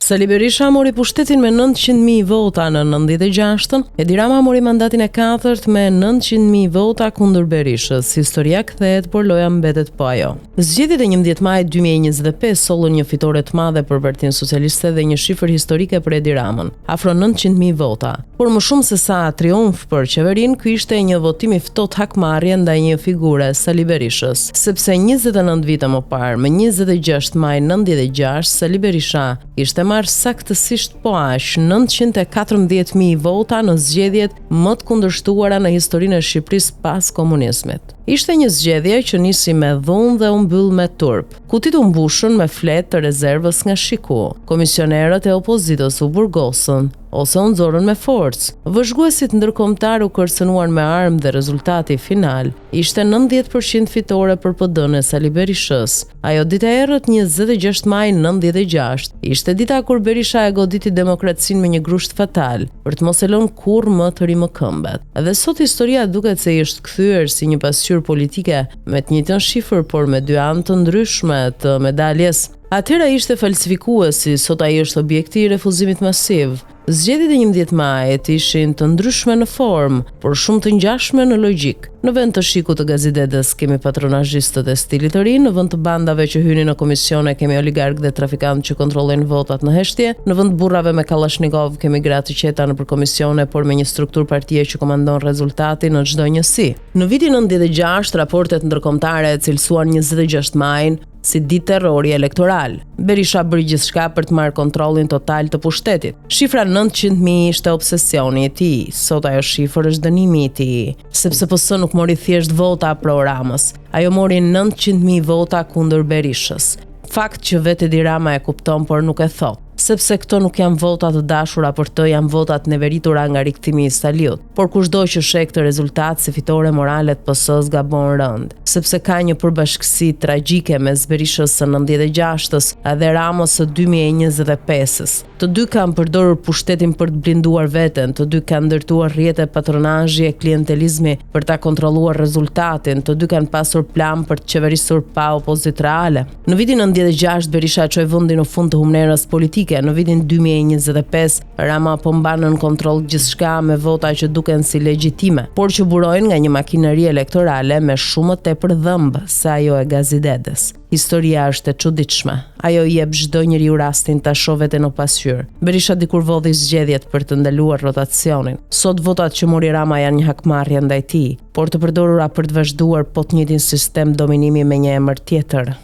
Sali Berisha mori pushtetin me 900.000 vota në 96-ën, Edi Rama mori mandatin e 4 me 900.000 vota kundër Berishës. Historia kthehet, por loja mbetet po ajo. Zgjedhjet e 11 majit 2025 sollën një fitore të madhe për Partinë Socialiste dhe një shifër historike për Edi Ramën, afro 900.000 vota. Por më shumë se sa triumf për qeverinë, ky ishte një votim i ftohtë hakmarrje ndaj një figure, Sali Berishës, sepse 29 vite më parë, më 26 maj 96, Sali Berisha ishte marrë saktësisht po aq 914.000 vota në zgjedhjet më të kundërshtuara në historinë e Shqipërisë pas komunizmit. Ishte një zgjedhje që nisi me dhunë dhe u mbyll me turp. Kutit u mbushën me fletë të rezervës nga shiku. Komisionerët e opozitës u burgosën ose u nxorën me forcë. Vëzhguesit ndërkombëtar u kërcënuan me armë dhe rezultati final ishte 90% fitore për PD-n e Sali Berishës. Ajo dita e errët 26 maj 96 ishte dita kur Berisha e goditi demokracinë me një grusht fatal për të mos e lënë kurrë më të rimëkëmbet. Dhe sot historia duket se i është kthyer si një pasqyrë politike me të njëjtën shifër por me dy anë të ndryshme të medaljes. Atëherë ishte falsifikuesi, sot ai është objekti i refuzimit masiv. Zgjedhjet e 11 majit ishin të ndryshme në formë, por shumë të ngjashme në logjik. Në vend të shikut të Gazidedes kemi patronazhistët e stilit të ri, në vend të bandave që hynin në komisione kemi oligarkë dhe trafikantë që kontrollojnë votat në heshtje, në vend burrave me Kalashnikov kemi gratë të qeta nëpër komisione, por me një strukturë partie që komandon rezultatin në çdo njësi. Në vitin 96 raportet ndërkombëtare cilësuan 26 majin si ditë terrori elektoral. Berisha bëri gjithçka për të marrë kontrollin total të pushtetit. Shifra 900.000 ishte obsesioni i tij, sot ajo shifër është dënimi i tij, sepse PS nuk mori thjesht vota pro Ramës, ajo mori 900.000 vota kundër Berishës. Fakt që vetë Edi Rama e kupton, por nuk e thot. Sepse këto nuk janë votat të dashura për të, janë votat neveritura nga rikthimi i Saliut. Por kushdo që sheh këtë rezultat si fitore morale të PS-s gabon rënd, sepse ka një përbashkësi tragjike mes Berishës së 96-s dhe Ramës së 2025-s. Të dy kanë përdorur pushtetin për të blinduar veten, të dy kanë ndërtuar rrjete patronazhi e klientelizmi për ta kontrolluar rezultatin, të dy kanë pasur plan për të qeverisur pa opozitë reale. Në vitin 96 Berisha çoi vendin në fund të humnerës politike. Në vitin 2025 Rama po mban në kontroll gjithçka me vota që duken si legjitime, por që burojnë nga një makineri elektorale me shumë më tepër dhëmb se ajo e Gazidedes. Historia është e çuditshme. Ajo i jep çdo njeriu rastin ta shohë veten në pasqyrë. Berisha dikur vodhi zgjedhjet për të ndaluar rotacionin. Sot votat që mori Rama janë një hakmarrje ndaj tij, por të përdorura për të vazhduar po të njëjtin sistem dominimi me një emër tjetër.